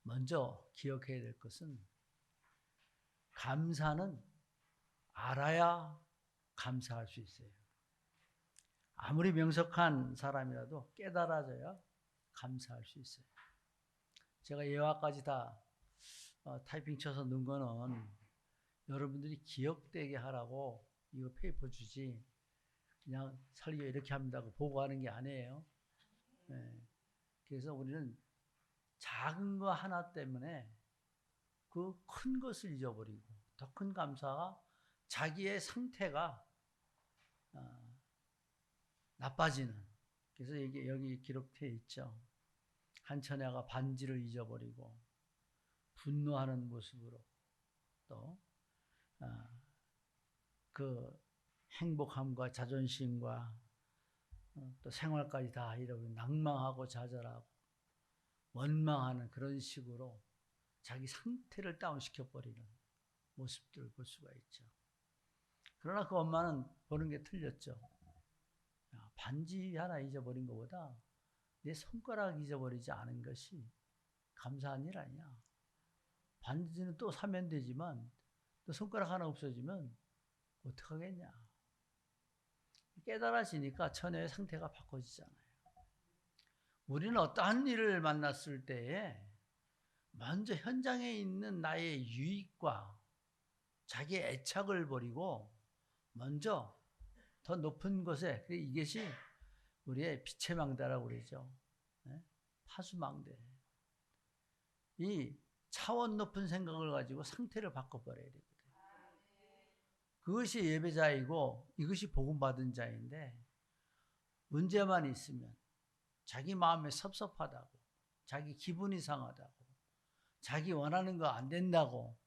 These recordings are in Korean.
먼저 기억해야 될 것은 감사는 알아야 감사할 수 있어요. 아무리 명석한 사람이라도 깨달아져야 감사할 수 있어요. 제가 예화까지 다 타이핑 쳐서 넣은 거는 여러분들이 기억되게 하라고 이거 페이퍼 주지 그냥 설교 이렇게 합니다고 보고하는 게 아니에요. 네. 그래서 우리는 작은 거 하나 때문에 그 큰 것을 잊어버리고 더 큰 감사가 자기의 상태가 나빠지는. 그래서 이게 여기 기록되어 있죠. 한 처녀가 반지를 잊어버리고 분노하는 모습으로 또 그 행복함과 자존심과 또 생활까지 다 잃어버리고 낭망하고 좌절하고 원망하는 그런 식으로 자기 상태를 다운시켜버리는 모습들을 볼 수가 있죠. 그러나 그 엄마는 보는 게 틀렸죠. 반지 하나 잊어버린 것보다 내 손가락 잊어버리지 않은 것이 감사한 일 아니야. 반지는 또 사면 되지만 또 손가락 하나 없어지면 어떡하겠냐. 깨달아지니까 처녀의 상태가 바꿔지잖아요. 우리는 어떠한 일을 만났을 때에 먼저 현장에 있는 나의 유익과 자기의 애착을 버리고 먼저 더 높은 곳에, 이것이 우리의 빛의 망대라고 그러죠. 파수망대. 이 차원 높은 생각을 가지고 상태를 바꿔버려야 되거든요. 그것이 예배자이고 이것이 복음받은 자인데 문제만 있으면 자기 마음에 섭섭하다고, 자기 기분이 상하다고, 자기 원하는 거 안 된다고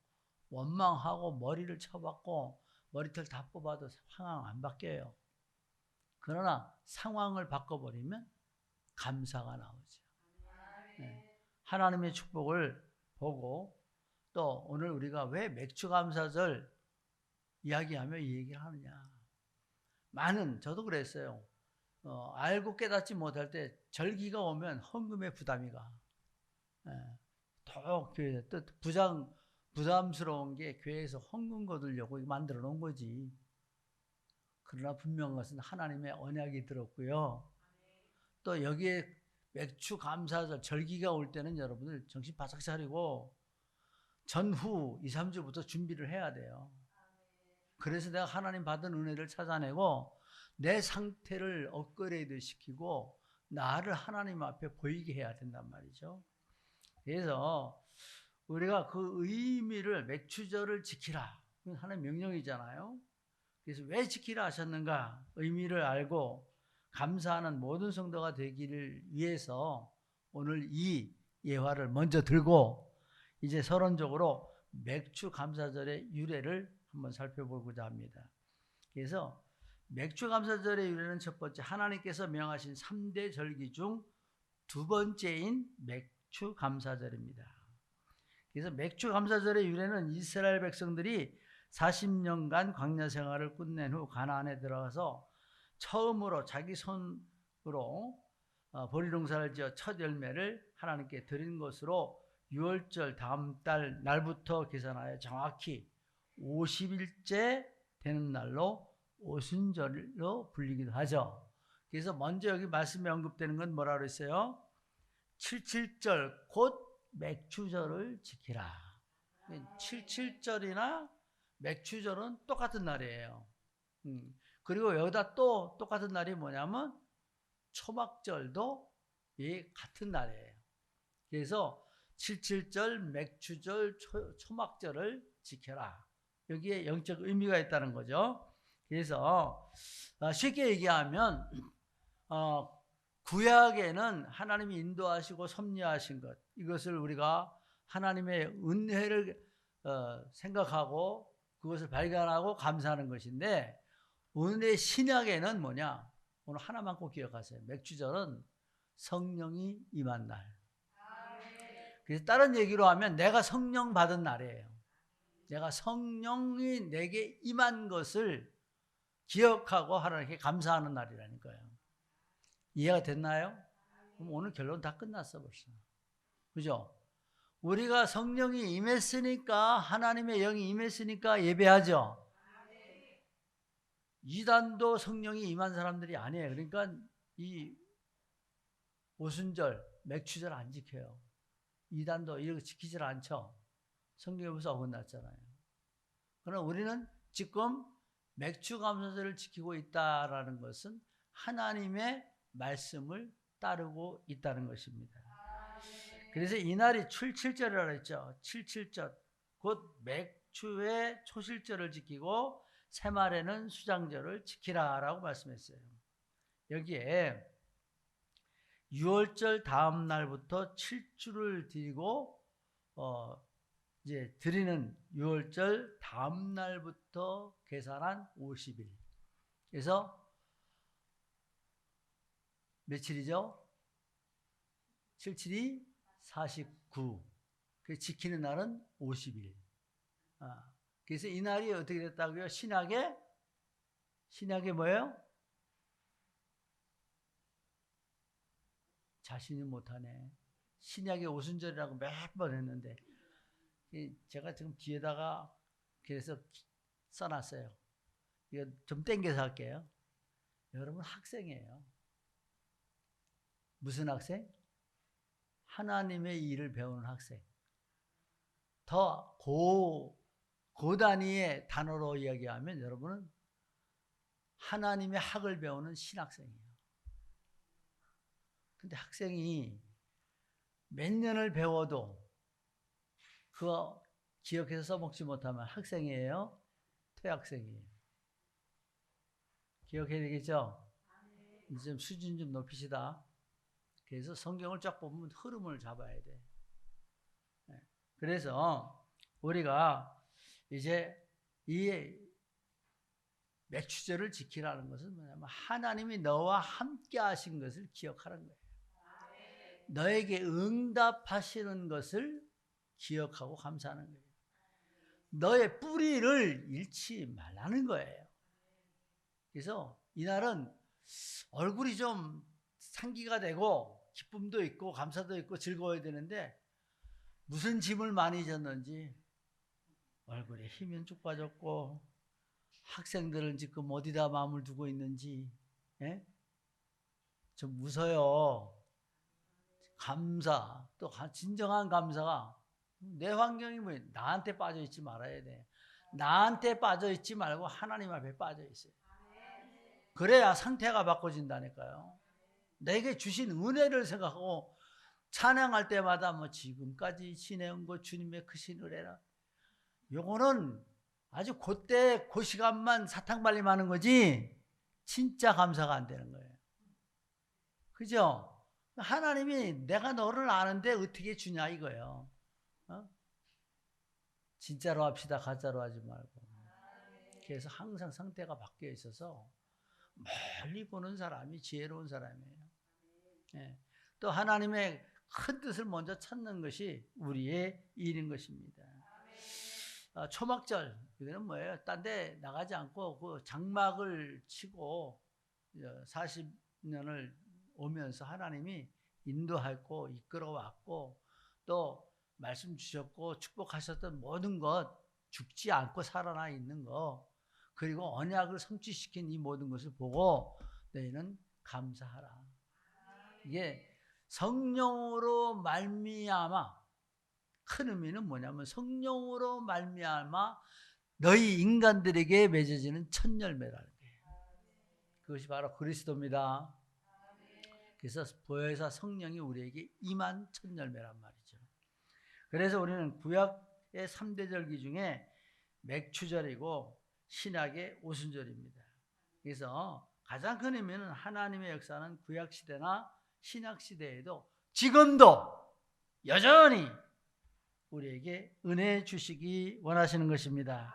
원망하고 머리를 쳐박고 머리털 다 뽑아도 상황 안 바뀌어요. 그러나 상황을 바꿔버리면 감사가 나오죠. 네. 하나님의 축복을 보고 또 오늘 우리가 왜 맥주감사절 이야기하며 이 얘기를 하느냐. 많은, 저도 그랬어요. 알고 깨닫지 못할 때 절기가 오면 헌금에 부담이 가. 더 교회, 또 부담스러운 게 교회에서 헌금 거두려고 만들어 놓은 거지. 그러나 분명한 것은 하나님의 언약이 들었고요. 또 여기에 맥주 감사절 절기가 올 때는 여러분들 정신 바짝 차리고 전후 2, 3주부터 준비를 해야 돼요. 그래서 내가 하나님 받은 은혜를 찾아내고 내 상태를 업그레이드 시키고 나를 하나님 앞에 보이게 해야 된단 말이죠. 그래서 우리가 그 의미를, 맥주절을 지키라, 하나님 명령이잖아요. 그래서 왜 지키라 하셨는가 의미를 알고 감사하는 모든 성도가 되기를 위해서 오늘 이 예화를 먼저 들고 이제 서론적으로 맥주 감사절의 유래를 한번 살펴보고자 합니다. 그래서 맥주 감사절의 유래는 첫 번째, 하나님께서 명하신 3대 절기 중 두 번째인 맥주 감사절입니다. 그래서 맥주 감사절의 유래는 이스라엘 백성들이 40년간 광야 생활을 끝낸 후 가나안에 들어가서 처음으로 자기 손으로 보리농사를 지어 첫 열매를 하나님께 드린 것으로 6월절 다음 달 날부터 계산하여 정확히 50일째 되는 날로 오순절로 불리기도 하죠. 그래서 먼저 여기 말씀에 언급되는 건 뭐라 그랬어요? 77절 곧 맥주절을 지키라. 77절이나 맥주절은 똑같은 날이에요. 그리고 여기다 또 똑같은 날이 뭐냐면 초막절도 같은 날이에요. 그래서 77절, 맥주절, 초막절을 지켜라. 여기에 영적 의미가 있다는 거죠. 그래서 쉽게 얘기하면 구약에는 하나님이 인도하시고 섭리하신 것, 이것을 우리가 하나님의 은혜를 생각하고 그것을 발견하고 감사하는 것인데, 오늘의 신약에는 뭐냐? 오늘 하나만 꼭 기억하세요. 맥주절은 성령이 임한 날. 그래서 다른 얘기로 하면 내가 성령 받은 날이에요. 내가 성령이 내게 임한 것을 기억하고 하나님께 감사하는 날이라니까요. 이해가 됐나요? 그럼 오늘 결론 다 끝났어 벌써. 그죠? 우리가 성령이 임했으니까, 하나님의 영이 임했으니까 예배하죠. 이단도 성령이 임한 사람들이 아니에요. 그러니까 이 오순절, 맥추절 안 지켜요. 이단도 이렇게 지키질 않죠. 성경에 벌써 어긋났잖아요. 그러나 우리는 지금 맥추감사절을 지키고 있다라는 것은 하나님의 말씀을 따르고 있다는 것입니다. 그래서 이날이 출칠절이라고 했죠. 칠칠절, 곧 맥추의 초실절을 지키고 새말에는 수장절을 지키라라고 말씀했어요. 여기에 6월절 다음 날부터 7주를 드리고 이제 드리는 6월절 다음 날부터 계산한 50일. 그래서 며칠이죠? 77이 49. 그 지키는 날은 50일. 그래서 이 날이 어떻게 됐다고요? 신약에 뭐예요? 자신이 못하네. 신약의 오순절이라고 몇 번 했는데 제가 지금 뒤에다가 그래서 써놨어요. 이거 좀 땡겨서 할게요. 여러분 학생이에요. 무슨 학생? 하나님의 일을 배우는 학생. 더 고단위의 단어로 이야기하면 여러분은 하나님의 학을 배우는 신학생이에요. 근데 학생이 몇 년을 배워도 그거 기억해서 써먹지 못하면 학생이에요? 퇴학생이에요? 기억해야 되겠죠? 이제 좀 수준 좀 높이시다. 그래서 성경을 쫙 보면 흐름을 잡아야 돼. 그래서 우리가 이제 이 맥추절을 지키라는 것은 뭐냐면 하나님이 너와 함께 하신 것을 기억하는 거예요. 너에게 응답하시는 것을 기억하고 감사하는 거예요. 너의 뿌리를 잃지 말라는 거예요. 그래서 이날은 얼굴이 좀 상기가 되고 기쁨도 있고 감사도 있고 즐거워야 되는데 무슨 짐을 많이 졌는지 얼굴에 힘이 쭉 빠졌고 학생들은 지금 어디다 마음을 두고 있는지 좀 웃어요. 감사, 또 진정한 감사가 내 환경이 뭐 나한테 빠져 있지 말아야 돼. 나한테 빠져 있지 말고 하나님 앞에 빠져 있어요. 그래야 상태가 바꿔진다니까요. 내게 주신 은혜를 생각하고 찬양할 때마다 뭐 지금까지 지내온 것 주님의 크신 은혜라. 요거는 아주 그때 그 시간만 사탕발림하는 거지 진짜 감사가 안 되는 거예요. 그죠? 하나님이 내가 너를 아는데 어떻게 주냐 이거예요. 진짜로 합시다. 가짜로 하지 말고. 그래서 항상 상태가 바뀌어 있어서 멀리 보는 사람이 지혜로운 사람이에요. 또 하나님의 큰 뜻을 먼저 찾는 것이 우리의 일인 것입니다. 초막절, 이거는 뭐예요? 딴 데 나가지 않고 그 장막을 치고 40년을 오면서 하나님이 인도하고 이끌어왔고 또 말씀 주셨고 축복하셨던 모든 것, 죽지 않고 살아나 있는 것, 그리고 언약을 성취시킨 이 모든 것을 보고 너희는 감사하라. 이게 성령으로 말미암아, 큰 의미는 뭐냐면 성령으로 말미암아 너희 인간들에게 맺어지는 첫 열매라는 거예요. 그것이 바로 그리스도입니다. 그래서 보혜사 성령이 우리에게 임한 첫 열매란 말이죠. 그래서 우리는 구약의 3대 절기 중에 맥추절이고 신약의 오순절입니다. 그래서 가장 큰 의미는 하나님의 역사는 구약시대나 신약시대에도 지금도 여전히 우리에게 은혜 주시기 원하시는 것입니다.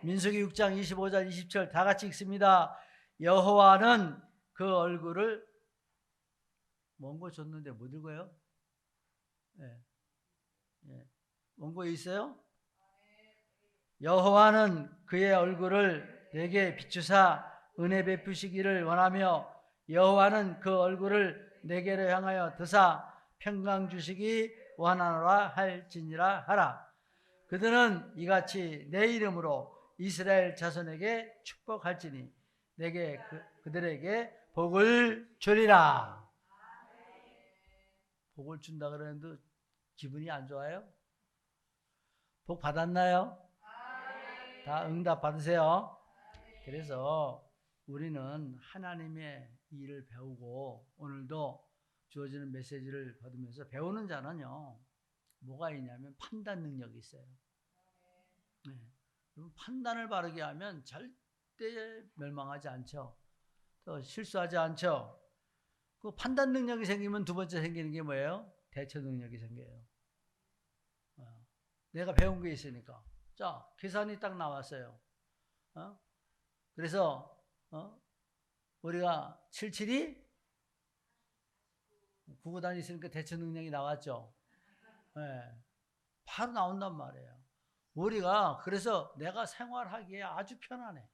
민수기 6장 25절 20절 다 같이 읽습니다. 여호와는 그 얼굴을 원고 줬는데 못 읽어요? 원고 있어요? 여호와는 그의 얼굴을 내게 비추사 은혜 베푸시기를 원하며 여호와는 그 얼굴을 내게로 향하여 드사 평강 주시기 원하노라 할지니라 하라. 그들은 이같이 내 이름으로 이스라엘 자손에게 축복할지니 내게 그들에게 복을 주리라. 복을 준다 그러는데 기분이 안 좋아요? 복 받았나요? 다 응답 받으세요. 그래서 우리는 하나님의 일을 배우고 오늘도 주어지는 메시지를 받으면서 배우는 자는요, 뭐가 있냐면 판단 능력이 있어요. 네. 판단을 바르게 하면 절대 멸망하지 않죠. 또 실수하지 않죠. 그 판단 능력이 생기면 두 번째 생기는 게 뭐예요? 대처 능력이 생겨요. 내가 배운 게 있으니까. 자, 계산이 딱 나왔어요. 그래서 우리가 77이 9구단이 있으니까 대처 능력이 나왔죠. 네. 바로 나온단 말이에요. 우리가 그래서 내가 생활하기에 아주 편안해.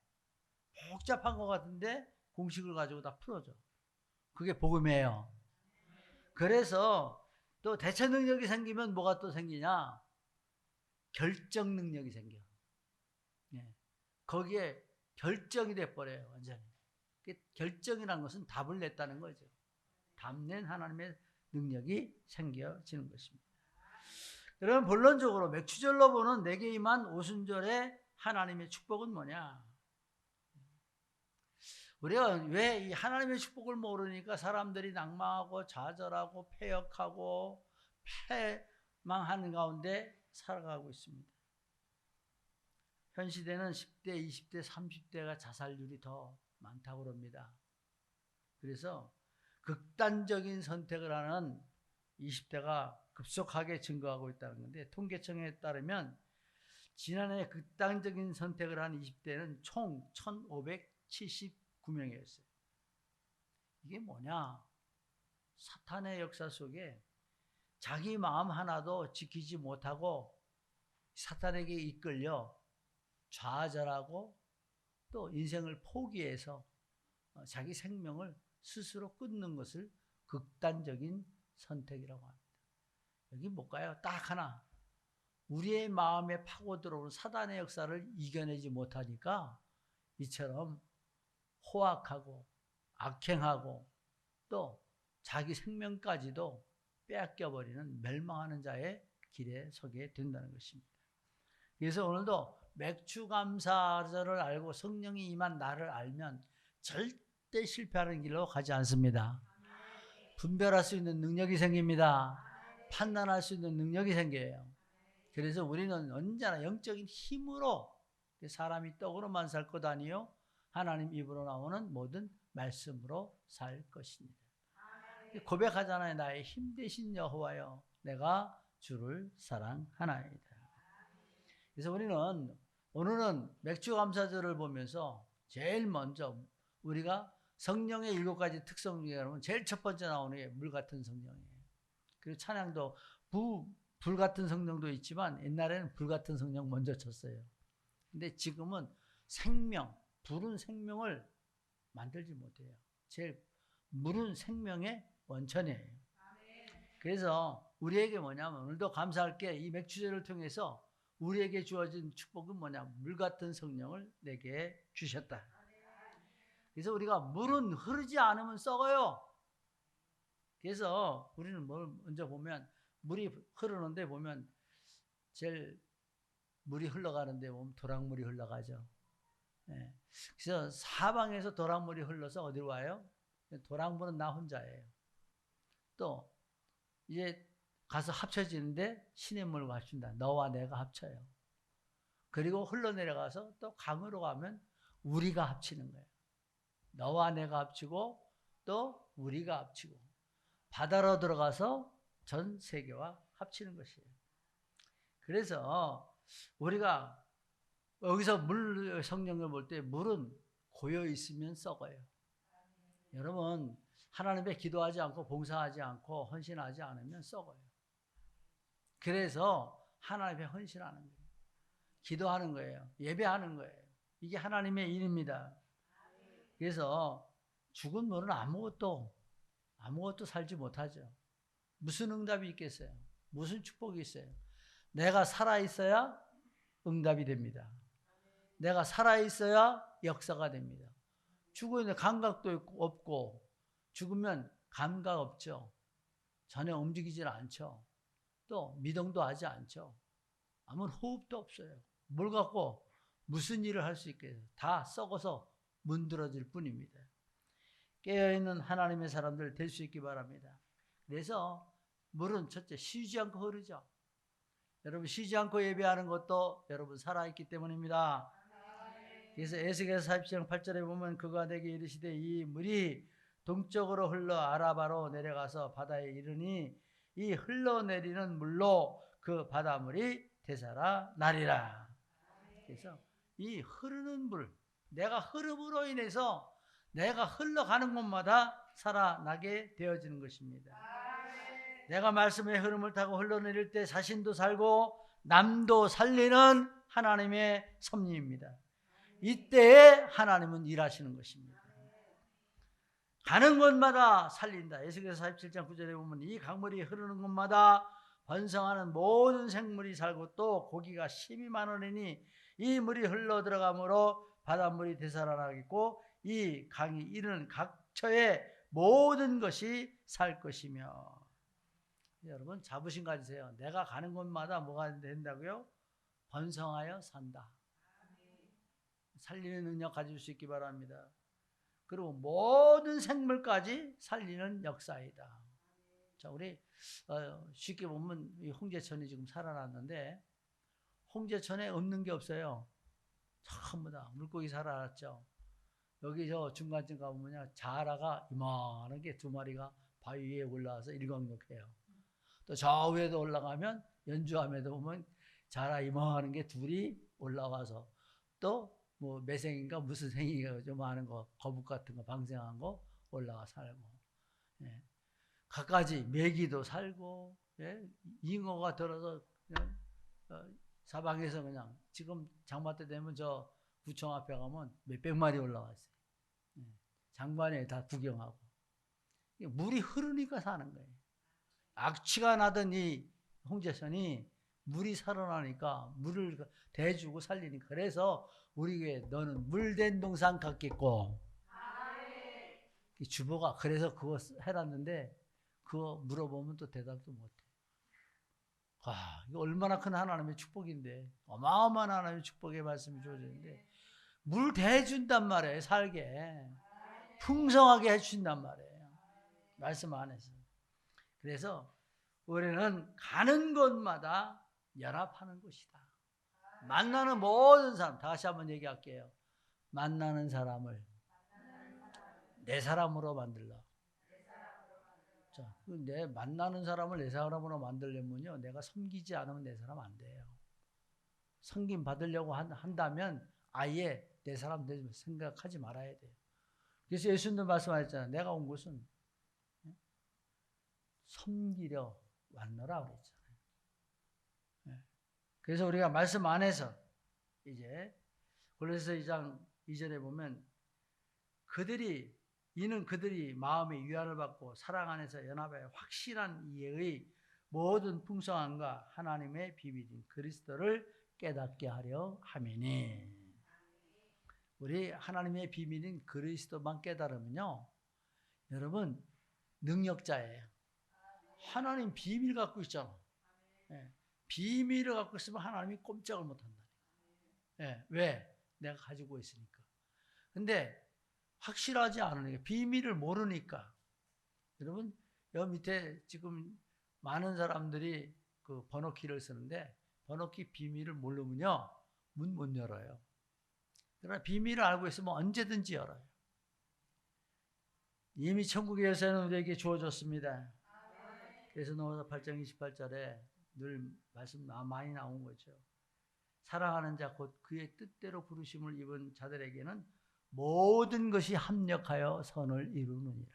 복잡한 것 같은데 공식을 가지고 다 풀어줘. 그게 복음이에요. 그래서 또 대처 능력이 생기면 뭐가 또 생기냐? 결정 능력이 생겨. 네. 거기에 결정이 돼버려요. 완전히. 결정이라는 것은 답을 냈다는 거죠. 답낸 하나님의 능력이 생겨지는 것입니다. 여러분, 본론적으로 맥추절로 보는 내게 임한 오순절의 하나님의 축복은 뭐냐? 우리가 왜 이 하나님의 축복을 모르니까 사람들이 낭망하고 좌절하고 패역하고 패망하는 가운데 살아가고 있습니다. 현 시대는 10대, 20대, 30대가 자살률이 더 많다고 합니다. 그래서 극단적인 선택을 하는 20대가 급속하게 증가하고 있다는 건데, 통계청에 따르면 지난해 극단적인 선택을 한 20대는 총 1,579명이었어요. 이게 뭐냐? 사탄의 역사 속에 자기 마음 하나도 지키지 못하고 사탄에게 이끌려 좌절하고 또 인생을 포기해서 자기 생명을 스스로 끊는 것을 극단적인 선택이라고 합니다. 여기 뭘까요? 딱 하나. 우리의 마음에 파고 들어오는 사단의 역사를 이겨내지 못하니까 이처럼 호악하고 악행하고 또 자기 생명까지도 빼앗겨버리는 멸망하는 자의 길에 서게 된다는 것입니다. 그래서 오늘도 맥추감사절을 알고 성령이 임한 나를 알면 절대 실패하는 길로 가지 않습니다. 분별할 수 있는 능력이 생깁니다. 판단할 수 있는 능력이 생겨요. 그래서 우리는 언제나 영적인 힘으로 사람이 떡으로만 살 것 아니요 하나님 입으로 나오는 모든 말씀으로 살 것입니다. 고백하잖아요. 나의 힘 되신 여호와여, 내가 주를 사랑하나이다. 그래서 우리는 오늘은 맥주감사절을 보면서 제일 먼저 우리가 성령의 7가지 특성 중에 제일 첫 번째 나오는 게 물 같은 성령이에요. 그리고 찬양도 불 같은 성령도 있지만 옛날에는 불 같은 성령 먼저 쳤어요. 근데 지금은 생명, 불은 생명을 만들지 못해요. 제일 물은 생명의 원천이에요. 그래서 우리에게 뭐냐면 오늘도 감사할 게 이 맥주제를 통해서 우리에게 주어진 축복은 뭐냐? 물 같은 성령을 내게 주셨다. 그래서 우리가 물은 흐르지 않으면 썩어요. 그래서 우리는 뭘 먼저 보면 물이 흐르는데 보면 제일 물이 흘러가는데 보면 도랑물이 흘러가죠. 네. 그래서 사방에서 도랑물이 흘러서 어디로 와요? 도랑물은 나 혼자예요. 또 이제 가서 합쳐지는데 시냇물과 합친다. 너와 내가 합쳐요. 그리고 흘러내려가서 또 강으로 가면 우리가 합치는 거예요. 너와 내가 합치고 또 우리가 합치고 바다로 들어가서 전 세계와 합치는 것이에요. 그래서 우리가 여기서 물 성령을 볼 때 물은 고여 있으면 썩어요. 여러분 하나님께 기도하지 않고 봉사하지 않고 헌신하지 않으면 썩어요. 그래서 하나님께 헌신하는 거예요. 기도하는 거예요. 예배하는 거예요. 이게 하나님의 일입니다. 그래서 죽은 물은 아무것도 살지 못하죠. 무슨 응답이 있겠어요? 무슨 축복이 있어요? 내가 살아있어야 응답이 됩니다. 내가 살아있어야 역사가 됩니다. 죽으면 감각도 없고 죽으면 감각 없죠. 전혀 움직이질 않죠. 또 미동도 하지 않죠. 아무 호흡도 없어요. 뭘 갖고 무슨 일을 할 수 있겠어요? 다 썩어서 문드러질 뿐입니다. 깨어있는 하나님의 사람들 될 수 있기 바랍니다. 그래서 물은 첫째 쉬지 않고 흐르죠. 여러분 쉬지 않고 예배하는 것도 여러분 살아있기 때문입니다. 그래서 에스겔서 47장 8절에 보면 그가 내게 이르시되 이 물이 동쪽으로 흘러 아라바로 내려가서 바다에 이르니 이 흘러내리는 물로 그 바닷물이 되살아나리라. 그래서 이 흐르는 물, 내가 흐름으로 인해서 내가 흘러가는 곳마다 살아나게 되어지는 것입니다. 내가 말씀의 흐름을 타고 흘러내릴 때 자신도 살고 남도 살리는 하나님의 섭리입니다. 이때에 하나님은 일하시는 것입니다. 가는 곳마다 살린다. 에스겔서 47장 9절에 보면 이 강물이 흐르는 곳마다 번성하는 모든 생물이 살고 또 고기가 심이 많으니 이 물이 흘러 들어가므로 바닷물이 되살아나겠고 이 강이 이르는 각처의 모든 것이 살 것이며. 여러분 자부심 가지세요. 내가 가는 곳마다 뭐가 된다고요? 번성하여 산다. 살리는 능력 가질 수 있기 바랍니다. 그리고 모든 생물까지 살리는 역사이다. 자, 우리 쉽게 보면 이 홍제천이 지금 살아났는데 홍제천에 없는 게 없어요. 전부 다 물고기 살아났죠. 여기 저 중간쯤 가보면요, 자라가 이만한 게 2마리가 바위 위에 올라와서 일광욕해요. 또 저 위에도 올라가면 연주함에도 보면 자라 이만한 게 2이 올라와서 또 뭐 매생인가 무슨 생인가 좀 많은 거 거북 같은 거 방생한 거 올라가 살고, 예. 갖가지 메기도 살고, 예. 잉어가 들어서 그냥 사방에서 그냥 지금 장마 때 되면 저 구청 앞에 가면 몇백 마리 올라왔어요. 예. 장관에 다 구경하고. 물이 흐르니까 사는 거예요. 악취가 나던 이 홍제천이 물이 살아나니까 물을 대주고 살리니까. 그래서 우리 교회 너는 물된 동산 같겠고. 주보가 그래서 그거 해놨는데 그거 물어보면 또 대답도 못해. 이거 얼마나 큰 하나님의 축복인데, 어마어마한 하나님의 축복의 말씀이 주어지는데 물 대준단 말이에요. 살게 풍성하게 해준단 말이에요. 말씀 안에서. 그래서 우리는 가는 곳마다 연합하는 곳이다. 만나는 모든 사람, 다시 한번 얘기할게요. 만나는 사람을 내 사람으로 만들라. 자, 내 만나는 사람을 내 사람으로 만들려면요, 내가 섬기지 않으면 내 사람 안 돼요. 섬김 받으려고 한다면 아예 내 사람 되지 생각하지 말아야 돼요. 그래서 예수님도 말씀하셨잖아요. 내가 온 곳은 섬기려 왔노라 그랬잖아요. 그래서 우리가 말씀 안에서 이제 골로새서 2장 2절에 보면 이는 그들이 마음의 위안을 받고 사랑 안에서 연합하여 확실한 이해의 모든 풍성함과 하나님의 비밀인 그리스도를 깨닫게 하려 함이니. 우리 하나님의 비밀인 그리스도만 깨달으면요, 여러분 능력자예요. 하나님 비밀 갖고 있잖아. 예. 비밀을 갖고 있으면 하나님이 꼼짝을 못한다. 예. 왜? 내가 가지고 있으니까. 근데 확실하지 않으니까, 비밀을 모르니까. 여러분 여기 밑에 지금 많은 사람들이 그 번호키를 쓰는데 번호키 비밀을 모르면요 문 못 열어요. 그러나 비밀을 알고 있으면 언제든지 열어요. 이미 천국의 열쇠는 우리에게 주어졌습니다. 그래서 로마서 8장 28절에 늘 말씀 많이 나온 거죠. 사랑하는 자 곧 그의 뜻대로 부르심을 입은 자들에게는 모든 것이 합력하여 선을 이루느니라.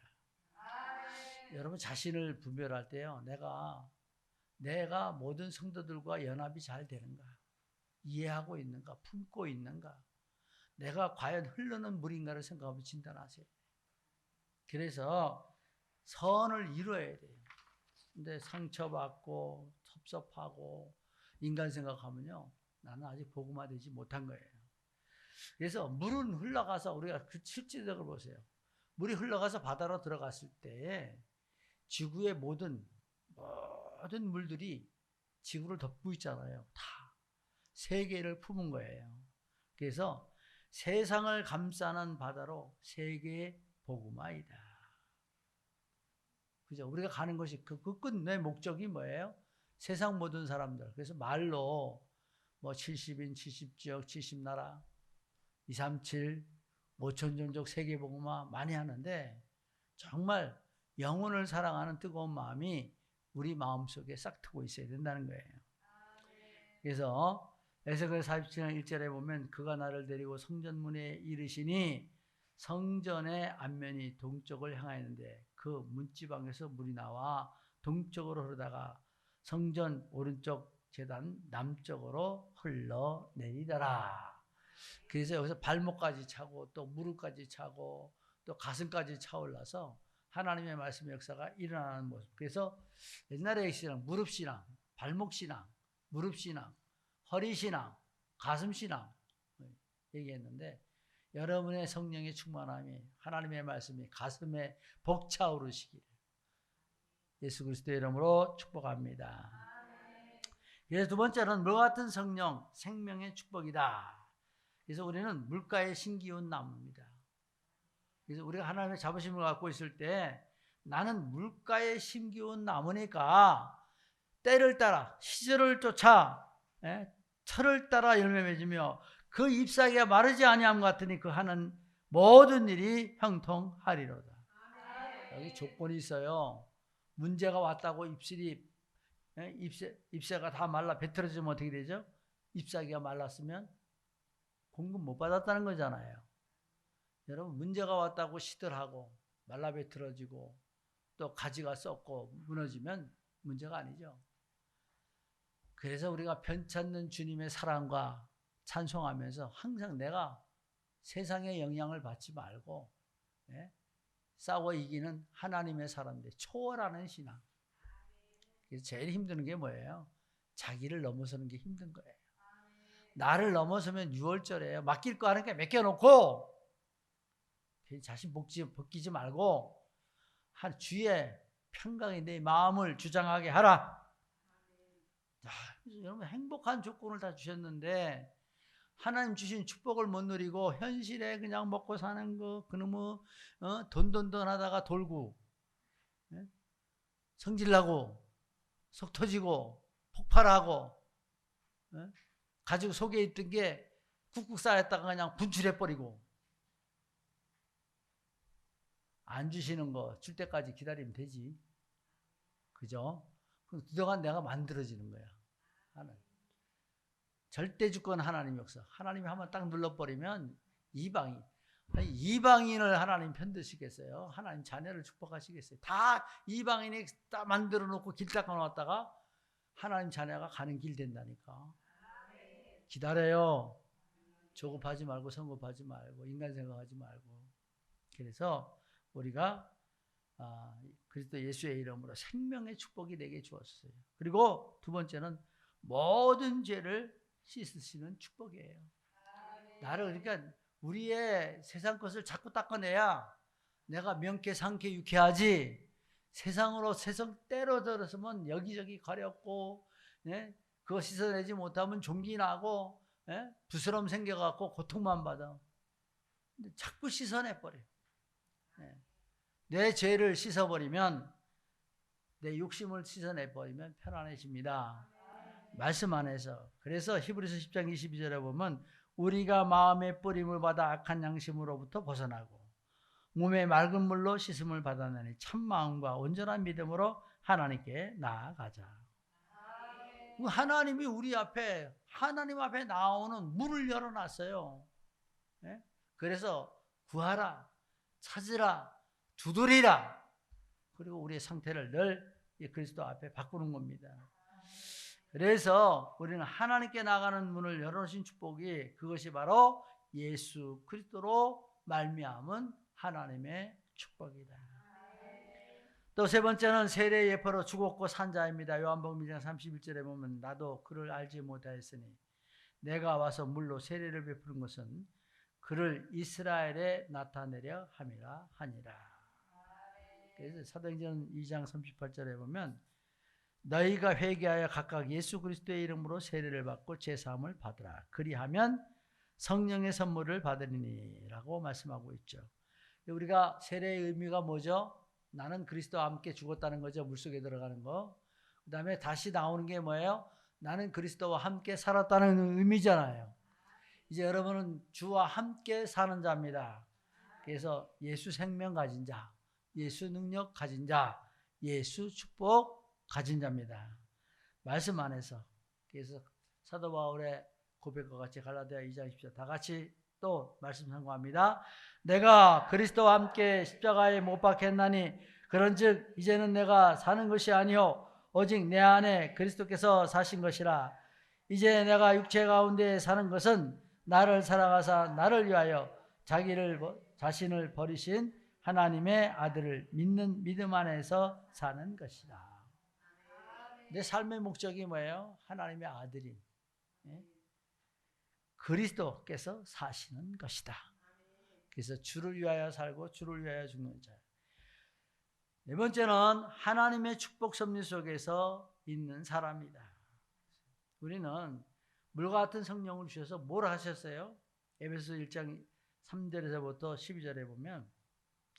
여러분 자신을 분별할 때요, 내가 모든 성도들과 연합이 잘 되는가, 이해하고 있는가, 품고 있는가, 내가 과연 흐르는 물인가를 생각하고 진단하세요. 그래서 선을 이루어야 돼요. 근데 상처받고 섭섭하고 인간 생각하면요, 나는 아직 복음화되지 못한 거예요. 그래서 물은 흘러가서 우리가 그 실제적으로 보세요. 물이 흘러가서 바다로 들어갔을 때 지구의 모든 물들이 지구를 덮고 있잖아요. 다 세계를 품은 거예요. 그래서 세상을 감싸는 바다로 세계의 복음화이다. 그죠? 우리가 가는 것이 그 끝내 목적이 뭐예요? 세상 모든 사람들. 그래서 말로 뭐 70인, 70지역, 70나라, 237, 5천 종족 세계 복음화 많이 하는데 정말 영혼을 사랑하는 뜨거운 마음이 우리 마음속에 싹 트고 있어야 된다는 거예요. 그래서 에스겔 47장 1절에 보면 그가 나를 데리고 성전문에 이르시니 성전의 앞면이 동쪽을 향하였는데 그 문지방에서 물이 나와 동쪽으로 흐르다가 성전 오른쪽 제단 남쪽으로 흘러내리더라. 그래서 여기서 발목까지 차고 또 무릎까지 차고 또 가슴까지 차올라서 하나님의 말씀의 역사가 일어나는 모습. 그래서 옛날의 신앙, 무릎신앙, 발목신앙, 무릎신앙, 허리신앙, 가슴신앙 얘기했는데 여러분의 성령의 충만함이 하나님의 말씀이 가슴에 벅차오르시기를 예수 그리스도의 이름으로 축복합니다. 그래서 두 번째는 물과 같은 성령, 생명의 축복이다. 그래서 우리는 물가에 심기운 나무입니다. 그래서 우리가 하나님의 자부심을 갖고 있을 때 나는 물가에 심기운 나무니까 때를 따라 시절을 쫓아 철을 따라 열매 맺으며 그 잎사귀가 마르지 아니함 같으니 그 하는 모든 일이 형통하리로다. 여기 조건이 있어요. 문제가 왔다고 잎새가 다 말라 배틀어지면 어떻게 되죠? 잎사귀가 말랐으면 공급 못 받았다는 거잖아요. 여러분 문제가 왔다고 시들하고 말라 배틀어지고 또 가지가 썩고 무너지면 문제가 아니죠. 그래서 우리가 편찮는 주님의 사랑과 찬송하면서 항상 내가 세상의 영향을 받지 말고 싸워 이기는 하나님의 사람들, 초월하는 신앙. 그래서 제일 힘든 게 뭐예요? 자기를 넘어서는 게 힘든 거예요. 나를 넘어서면 6월절에 맡길 거 하는 게 맡겨놓고 자신 벗기지 말고 주의 평강이 내 마음을 주장하게 하라. 여러분 행복한 조건을 다 주셨는데 하나님 주신 축복을 못 누리고 현실에 그냥 먹고 사는 거 그놈의 돈돈돈 하다가 돌고 성질나고 속 터지고 폭발하고 가지고 속에 있던 게 쿡쿡 쌓였다가 그냥 분출해버리고 안 주시는 거 줄 때까지 기다리면 되지. 그죠? 그럼 그동안 내가 만들어지는 거야. 하나님. 절대 주권 하나님이 없어. 하나님이 한번 딱 눌러버리면 이방인을 하나님 편드시겠어요? 하나님 자녀를 축복하시겠어요? 다 이방인이 다 만들어 놓고 길 닦아 놓았다가 하나님 자녀가 가는 길 된다니까. 기다려요. 조급하지 말고 성급하지 말고 인간 생각하지 말고. 그래서 우리가 그리스도 예수의 이름으로 생명의 축복이 내게 주었어요. 그리고 두 번째는 모든 죄를 씻으시는 축복이에요. 나를 그러니까 우리의 세상 것을 자꾸 닦아내야 내가 명쾌 상쾌 유쾌하지 세상으로 세상 때로 들어서면 여기저기 가렵고 그거 씻어내지 못하면 종기 나고 부스럼 생겨갖고 고통만 받아. 근데 자꾸 씻어내버려. 내 죄를 씻어버리면 내 욕심을 씻어내버리면 편안해집니다. 말씀 안에서. 그래서 히브리서 10장 22절에 보면 우리가 마음의 뿌림을 받아 악한 양심으로부터 벗어나고 몸의 맑은 물로 씻음을 받아내니 참마음과 온전한 믿음으로 하나님께 나아가자. 하나님이 우리 앞에 하나님 앞에 나오는 문을 열어놨어요. 그래서 구하라, 찾으라, 두드리라. 그리고 우리의 상태를 늘 그리스도 앞에 바꾸는 겁니다. 그래서 우리는 하나님께 나가는 문을 열어놓으신 축복이 그것이 바로 예수 그리스도로 말미암은 하나님의 축복이다. 또 세 번째는 세례 예표로 죽었고 산 자입니다. 요한복음 1장 31절에 보면 나도 그를 알지 못하였으니 내가 와서 물로 세례를 베푸는 것은 그를 이스라엘에 나타내려 함이라 하니라. 그래서 사도행전 2장 38절에 보면 너희가 회개하여 각각 예수 그리스도의 이름으로 세례를 받고 제사함을 받으라. 그리하면 성령의 선물을 받으리니라고 말씀하고 있죠. 우리가 세례의 의미가 뭐죠? 나는 그리스도와 함께 죽었다는 거죠. 물속에 들어가는 거. 그 다음에 다시 나오는 게 뭐예요? 나는 그리스도와 함께 살았다는 의미잖아요. 이제 여러분은 주와 함께 사는 자입니다. 그래서 예수 생명 가진 자, 예수 능력 가진 자, 예수 축복 가진 자입니다. 말씀 안에서. 그래서 사도 바울의 고백과 같이 갈라디아 2장 10절 다 같이 또 말씀 상고합니다. 내가 그리스도와 함께 십자가에 못 박혔나니 그런즉 이제는 내가 사는 것이 아니요 오직 내 안에 그리스도께서 사신 것이라. 이제 내가 육체 가운데 사는 것은 나를 사랑하사 나를 위하여 자신을 버리신 하나님의 아들을 믿는 믿음 안에서 사는 것이다. 내 삶의 목적이 뭐예요? 하나님의 아들인 그리스도께서 사시는 것이다. 그래서 주를 위하여 살고 주를 위하여 죽는 자. 네 번째는 하나님의 축복 섭리 속에서 있는 사람이다. 우리는 물과 같은 성령을 주셔서 뭘 하셨어요? 에베소 1장 3절에서부터 12절에 보면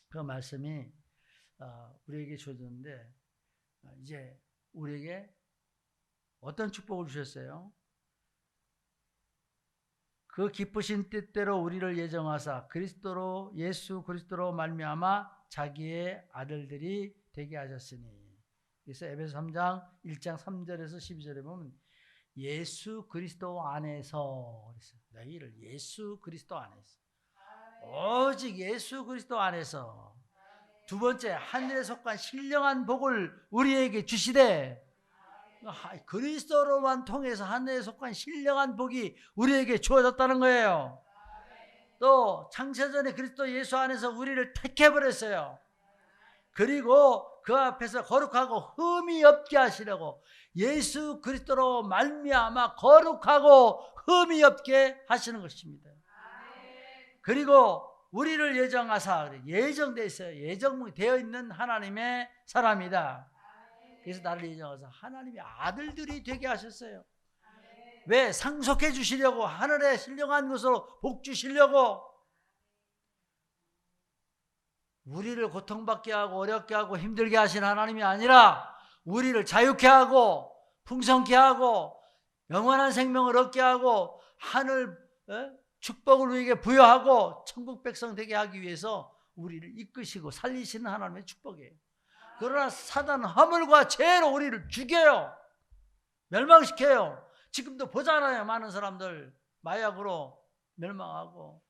그 말씀이 우리에게 주어졌는데 이제 우리에게 어떤 축복을 주셨어요? 그 기쁘신 뜻대로 우리를 예정하사 그리스도로 예수 그리스도로 말미암아 자기의 아들들이 되게 하셨으니. 그래서 에베소 3장 1장 3절에서 12절에 보면 예수 그리스도 안에서 너희를 예수 그리스도 안에서 오직 예수 그리스도 안에서. 두 번째, 하늘에 속한 신령한 복을 우리에게 주시되 그리스도로만 통해서 하늘에 속한 신령한 복이 우리에게 주어졌다는 거예요. 또 창세전에 그리스도 예수 안에서 우리를 택해버렸어요. 그리고 그 앞에서 거룩하고 흠이 없게 하시려고 예수 그리스도로 말미암아 거룩하고 흠이 없게 하시는 것입니다. 그리고 우리를 예정하사 예정되어 있어요. 예정되어 있는 하나님의 사람이다. 그래서 나를 예정하사 하나님의 아들들이 되게 하셨어요. 왜? 상속해 주시려고, 하늘에 신령한 것으로 복 주시려고. 우리를 고통받게 하고 어렵게 하고 힘들게 하신 하나님이 아니라 우리를 자유케 하고 풍성케 하고 영원한 생명을 얻게 하고 하늘 축복을 우리에게 부여하고 천국 백성 되게 하기 위해서 우리를 이끄시고 살리시는 하나님의 축복이에요. 그러나 사단은 허물과 죄로 우리를 죽여요. 멸망시켜요. 지금도 보잖아요. 많은 사람들 마약으로 멸망하고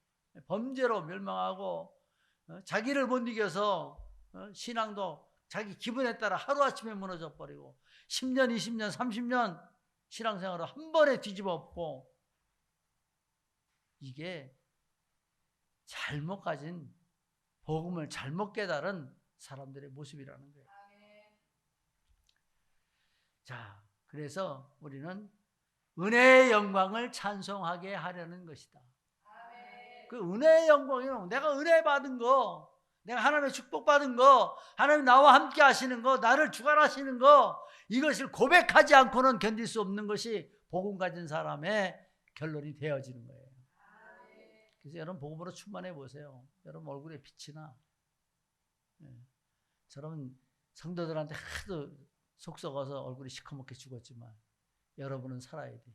범죄로 멸망하고 자기를 못 이겨서 신앙도 자기 기분에 따라 하루아침에 무너져 버리고 10년, 20년, 30년 신앙생활을 한 번에 뒤집어 엎고. 이게 잘못 가진 복음을 잘못 깨달은 사람들의 모습이라는 거예요. 자, 그래서 우리는 은혜의 영광을 찬송하게 하려는 것이다. 그 은혜의 영광이요, 내가 은혜 받은 거, 내가 하나님의 축복 받은 거, 하나님 나와 함께 하시는 거, 나를 주관하시는 거, 이것을 고백하지 않고는 견딜 수 없는 것이 복음 가진 사람의 결론이 되어지는 거예요. 그래서 여러분 복음으로 충만해 보세요. 여러분 얼굴에 빛이 나. 저런 성도들한테 하도 속 썩어서 얼굴이 시커멓게 죽었지만 여러분은 살아야 돼.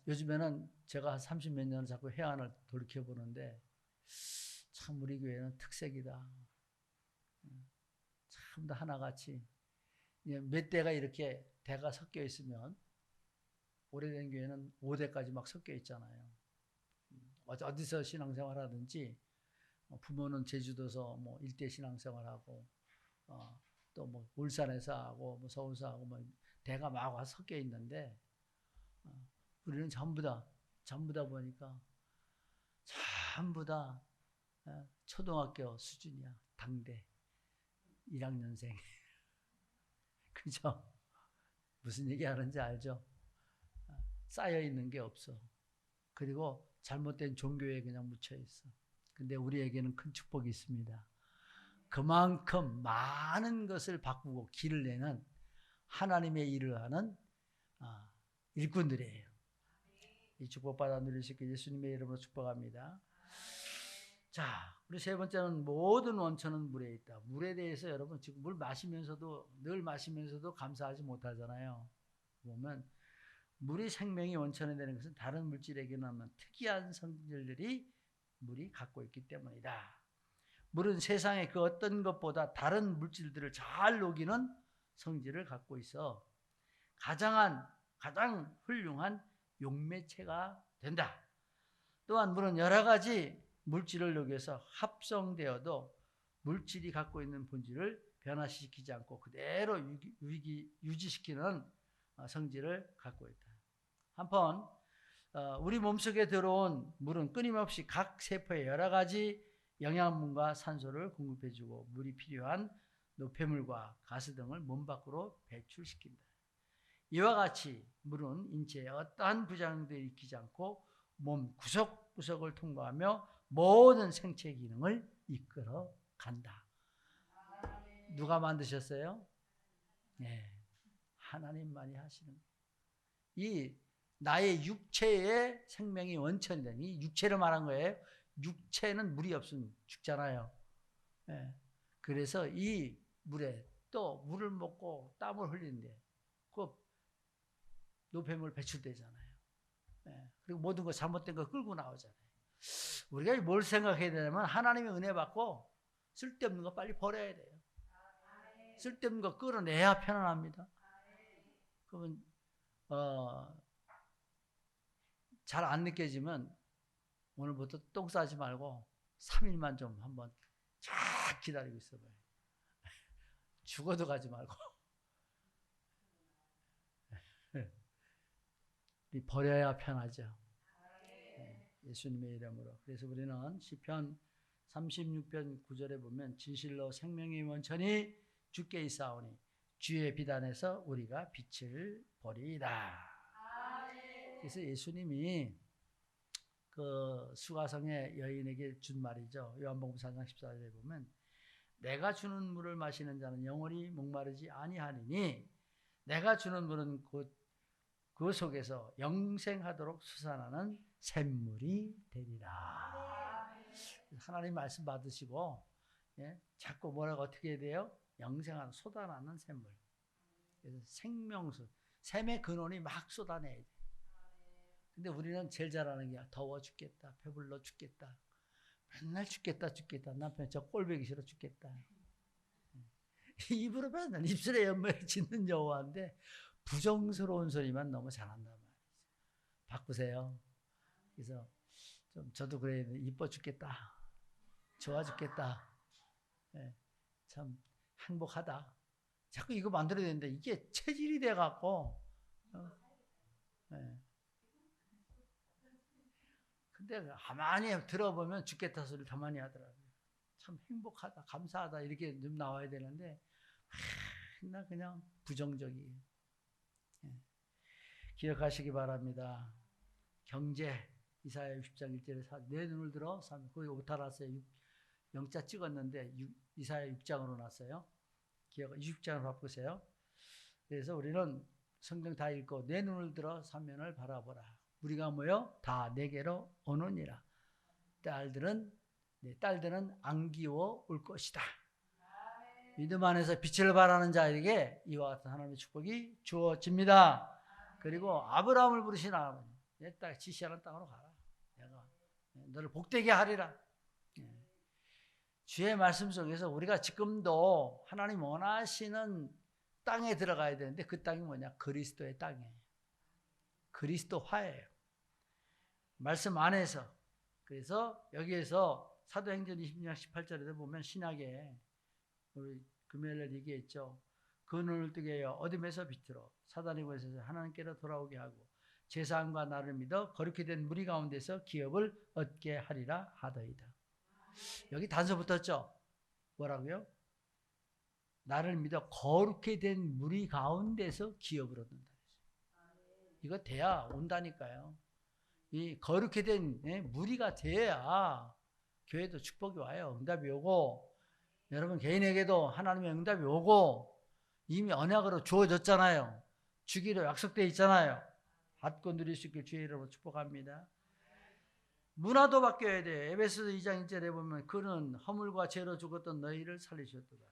요즘에는 제가 한 30몇 년을 자꾸 해안을 돌이켜보는데 참 우리 교회는 특색이다. 참 다 하나같이 몇 대가 이렇게 대가 섞여 있으면 오래된 교회는 5대까지 막 섞여 있잖아요. 어디서 신앙생활 하든지 부모는 제주도서 뭐 일대 신앙생활하고 또 뭐 울산에서 하고 뭐 서울서 하고 뭐 대가 막 와서 섞여 있는데 우리는 전부 다 보니까 전부 다 초등학교 수준이야. 당대 1학년생. 그죠? 무슨 얘기 하는지 알죠? 쌓여 있는 게 없어. 그리고 잘못된 종교에 그냥 묻혀 있어. 근데 우리에게는 큰 축복이 있습니다. 그만큼 많은 것을 바꾸고 길을 내는 하나님의 일을 하는 일꾼들이에요. 이 축복받아 누릴 수 있게 예수님의 이름으로 축복합니다. 자, 우리 세 번째는 모든 원천은 물에 있다. 물에 대해서 여러분 지금 물 마시면서도 늘 마시면서도 감사하지 못하잖아요. 보면 물이 생명이 원천이 되는 것은 다른 물질에게는 없는 특이한 성질들이 물이 갖고 있기 때문이다. 물은 세상의 그 어떤 것보다 다른 물질들을 잘 녹이는 성질을 갖고 있어 가장 훌륭한 용매체가 된다. 또한 물은 여러 가지 물질을 녹여서 합성되어도 물질이 갖고 있는 본질을 변화시키지 않고 그대로 유지시키는 성질을 갖고 있다. 한편 우리 몸속에 들어온 물은 끊임없이 각 세포에 여러 가지 영양분과 산소를 공급해주고 물이 필요한 노폐물과 가스 등을 몸 밖으로 배출시킨다. 이와 같이 물은 인체에 어떠한 부작용도 일으키지 않고 몸 구석구석을 통과하며 모든 생체 기능을 이끌어 간다. 누가 만드셨어요? 네, 하나님만이 하시는. 이 나의 육체의 생명이 원천이 된 이 육체를 말한 거예요. 육체는 물이 없으면 죽잖아요. 네. 그래서 이 물에 또 물을 먹고 땀을 흘리는데 그 노폐물 배출되잖아요. 네. 그리고 모든 거 잘못된 거 끌고 나오잖아요. 우리가 뭘 생각해야 되냐면 하나님의 은혜 받고 쓸데없는 거 빨리 버려야 돼요. 쓸데없는 거 끌어내야 편안합니다. 그러면 잘 안 느껴지면 오늘부터 똥 싸지 말고 3일만 좀 한번 쫙 기다리고 있어봐요. 죽어도 가지 말고. 버려야 편하죠. 예수님의 이름으로. 그래서 우리는 시편 36편 9절에 보면 진실로 생명의 원천이 주께 있사오니 주의 비단에서 우리가 빛을 보리이다. 그래서 예수님이 그 수가성의 여인에게 준 말이죠. 요한복음 4장 14절에 보면 내가 주는 물을 마시는 자는 영원히 목마르지 아니하니니 내가 주는 물은 곧 그 속에서 영생하도록 솟아나는 샘물이 되리라. 하나님 말씀 받으시고 자꾸 뭐라고 어떻게 해야 돼요? 영생하는 쏟아나는 샘물. 그래서 생명수, 샘의 근원이 막 쏟아내야 돼. 근데 우리는 제일 잘하는 게 더워 죽겠다, 배불러 죽겠다, 맨날 죽겠다. 남편 저 꼴보기 싫어 죽겠다. 입으로 맨날 입술에 연매를 짓는 여호와인데 부정스러운 소리만 너무 잘한단 말이죠. 바꾸세요. 그래서 좀 저도 그래야 돼. 이뻐 죽겠다, 좋아 죽겠다, 참 행복하다. 자꾸 이거 만들어야 되는데 이게 체질이 돼갖고 근데 가만히 들어보면 죽겠다 소리를 가만히 하더라고요. 참 행복하다, 감사하다 이렇게 좀 나와야 되는데 나 그냥 부정적이에요. 기억하시기 바랍니다. 경제 이사야 60장 1절에 내 눈을 들어 거기 오타 났어요. 영자 찍었는데 이사야 6장으로 났어요. 기억 20장으로 바꾸세요. 그래서 우리는 성경 다 읽고 내 눈을 들어 사면을 바라보라. 우리가 뭐요? 다 내게로 오느니라. 내 딸들은 안기워 올 것이다. 믿음 안에서 빛을 발하는 자에게 이와 같은 하나님의 축복이 주어집니다. 그리고 아브라함을 부르신 하나님, 내 딸 지시하는 땅으로 가라. 내가 너를 복되게 하리라. 주의 말씀 속에서 우리가 지금도 하나님 원하시는 땅에 들어가야 되는데 그 땅이 뭐냐? 그리스도의 땅이에요. 그리스도화예요. 말씀 안에서. 그래서 여기에서 사도행전 20장 18절에 보면 신약에 우리 금요일날 얘기했죠. 그 눈을 뜨게 하여 어둠에서 빛으로 사단의 권세에서 하나님께로 돌아오게 하고 제사함과 나를 믿어 거룩히 된 무리 가운데서 기업을 얻게 하리라 하더이다. 여기 단서 붙었죠? 뭐라고요? 나를 믿어 거룩히 된 무리 가운데서 기업을 얻는다. 이거 돼야 온다니까요. 이 거룩히 된 무리가 돼야 교회도 축복이 와요. 응답이 오고, 여러분 개인에게도 하나님의 응답이 오고, 이미 언약으로 주어졌잖아요. 주기로 약속되어 있잖아요. 받고 누릴 수 있길 주의 이름으로 축복합니다. 문화도 바뀌어야 돼. 에베소서 2장 1절에 보면 그는 허물과 죄로 죽었던 너희를 살리셨도다.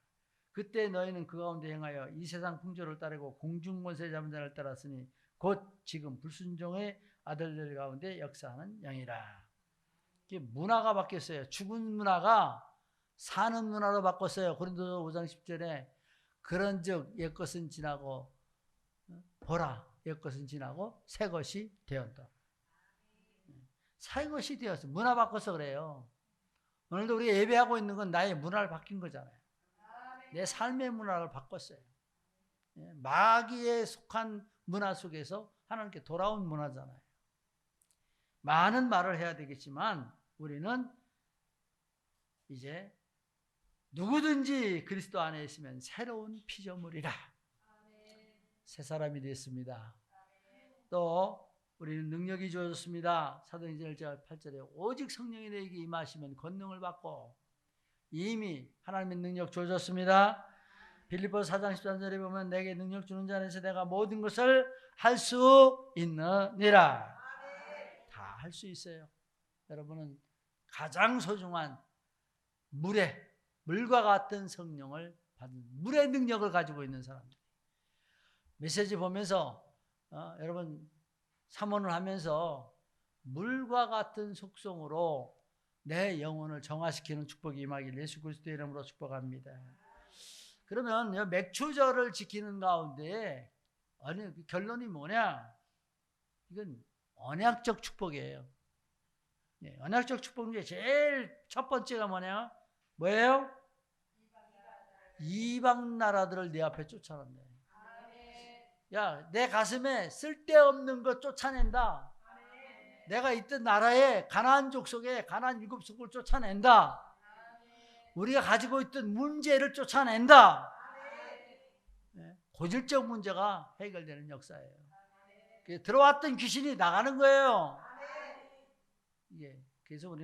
그때 너희는 그 가운데 행하여 이 세상 풍조를 따르고 공중권세 잡은 자를 따랐으니 곧 지금 불순종의 아들들 가운데 역사하는 양이라. 문화가 바뀌었어요. 죽은 문화가 사는 문화로 바꿨어요. 고린도서 5장 10절에 그런즉 옛것은 지나고 보라 옛것은 지나고 새것이 되었다. 새것이 되었어. 문화 바꿔서 그래요. 오늘도 우리가 예배하고 있는 건 나의 문화를 바뀐 거잖아요. 내 삶의 문화를 바꿨어요. 마귀에 속한 문화 속에서 하나님께 돌아온 문화잖아요. 많은 말을 해야 되겠지만 우리는 이제 누구든지 그리스도 안에 있으면 새로운 피조물이라. 새 사람이 됐습니다. 또 우리는 능력이 주어졌습니다. 사도행전 1장 8절에 오직 성령이 너에게 임하시면 권능을 받고, 이미 하나님의 능력 주어졌습니다. 빌립보서 4장 13절에 보면 내게 능력 주는 자 안에서 내가 모든 것을 할 수 있느니라. 다 할 수 있어요. 여러분은 가장 소중한 물과 같은 성령을 받은 물의 능력을 가지고 있는 사람들. 메시지 보면서 여러분 사모를 하면서 물과 같은 속성으로 내 영혼을 정화시키는 축복이 임하길 예수 그리스도의 이름으로 축복합니다. 그러면 맥추절을 지키는 가운데 결론이 뭐냐? 이건 언약적 축복이에요. 언약적 축복 중에 제일 첫 번째가 뭐예요? 이방 나라들을 내 앞에 쫓아낸다. 야, 내 가슴에 쓸데없는 것 쫓아낸다. 내가 있던 나라에 가나안 족속에 가나안 일곱 속을 쫓아낸다. 우리가 가지고 있던 문제를 쫓아낸다. 고질적 문제가 해결되는 역사예요. 들어왔던 귀신이 나가는 거예요. 그래서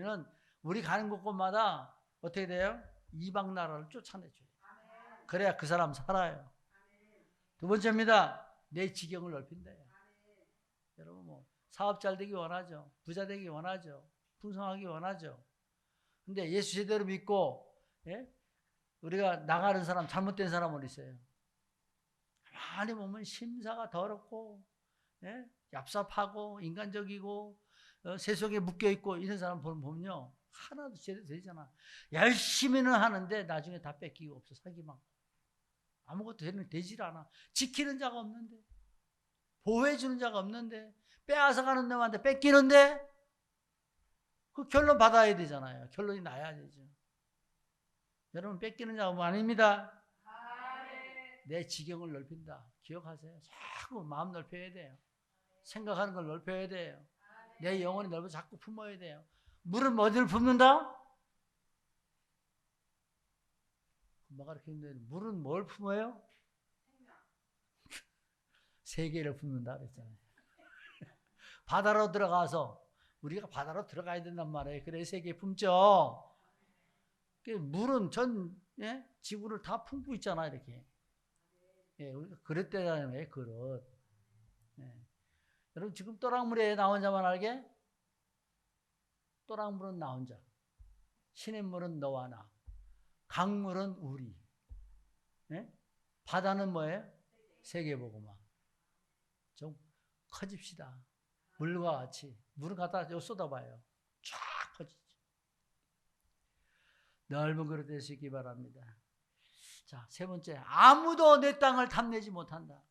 우리 가는 곳곳마다 어떻게 돼요? 이방 나라를 쫓아내줘요. 그래야 그 사람 살아요. 두 번째입니다. 내 지경을 넓힌다. 여러분 사업 잘 되기 원하죠. 부자 되기 원하죠. 풍성하기 원하죠. 근데 예수 제대로 믿고 우리가 나가는 사람, 잘못된 사람은 있어요. 가만히 보면 심사가 더럽고 얍삽하고 인간적이고 세속에 묶여있고 이런 사람 보면요 하나도 제대로 되잖아. 열심히는 하는데 나중에 다 뺏기고 없어. 사기만 아무것도 되질 않아. 지키는 자가 없는데, 보호해주는 자가 없는데, 빼앗아가는 놈한테 뺏기는데, 그 결론 받아야 되잖아요. 결론이 나야 되죠. 여러분 뺏기는 자가 아닙니다. 내 지경을 넓힌다. 기억하세요. 자꾸 마음 넓혀야 돼요. 생각하는 걸 넓혀야 돼요. 내 영혼이 넓어 자꾸 품어야 돼요. 물은 어디를 품는다? 엄마가 이렇게 했는데 물은 뭘 품어요? 세계를 품는다 그랬잖아요. 바다로 들어가서 우리가 바다로 들어가야 된단 말이에요. 그래 세계 품죠. 물은 전 지구를 다 품고 있잖아 이렇게. 그릇대잖아요. 그릇. 여러분 지금 또랑물에 나 혼자만 알게? 또랑물은 나 혼자. 시냇물은 너와 나. 강물은 우리. 바다는 뭐예요? 세계보고만. 좀 커집시다. 물과 같이. 물을 갖다 쏟아봐요. 쫙 커지죠. 넓은 그릇 될 수 있기 바랍니다. 자, 세 번째. 아무도 내 땅을 탐내지 못한다.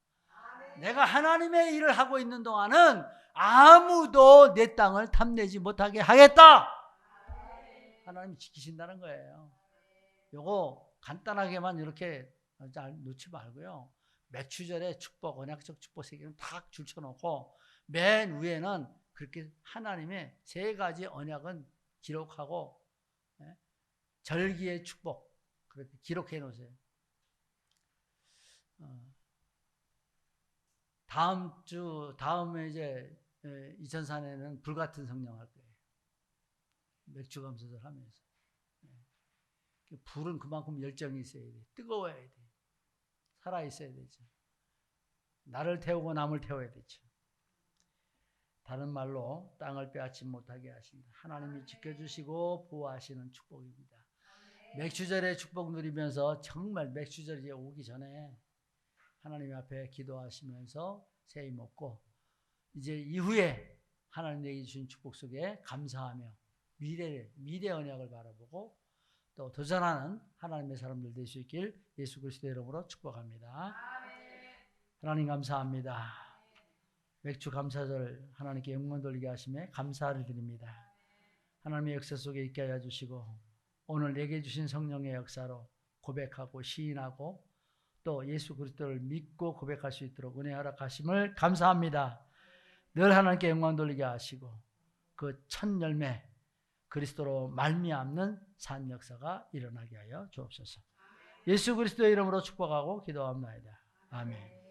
내가 하나님의 일을 하고 있는 동안은 아무도 내 땅을 탐내지 못하게 하겠다. 하나님이 지키신다는 거예요. 요거 간단하게만 이렇게 놓지 말고요. 맥추절의 축복, 언약적 축복 세 개는 딱 줄쳐놓고 맨 위에는 그렇게 하나님의 세 가지 언약은 기록하고 절기의 축복 그렇게 기록해 놓으세요. 다음에 이제 2004년에는 불같은 성령 할 거예요. 맥주 감사절 하면서. 불은 그만큼 열정이 있어야 돼. 뜨거워야 돼. 살아 있어야 되죠. 나를 태우고 남을 태워야 되죠. 다른 말로 땅을 빼앗지 못하게 하신다. 하나님이 지켜주시고 보호하시는 축복입니다. 맥주절의 축복 누리면서 정말 맥주절이 오기 전에 하나님 앞에 기도하시면서 새해 먹고 이제 이후에 하나님 내게 주신 축복 속에 감사하며 미래 언약을 바라보고 또 도전하는 하나님의 사람들 될 수 있길 예수 그리스도의 이름으로 축복합니다. 하나님 감사합니다. 맥주 감사절 하나님께 영광 돌리게 하심에 감사를 드립니다. 하나님의 역사 속에 있게 하여 주시고 오늘 내게 주신 성령의 역사로 고백하고 시인하고 또 예수 그리스도를 믿고 고백할 수 있도록 은혜 허락하심을 감사합니다. 늘 하나님께 영광 돌리게 하시고 그 첫 열매 그리스도로 말미암는 산 역사가 일어나게 하여 주옵소서. 예수 그리스도의 이름으로 축복하고 기도합니다. 아멘.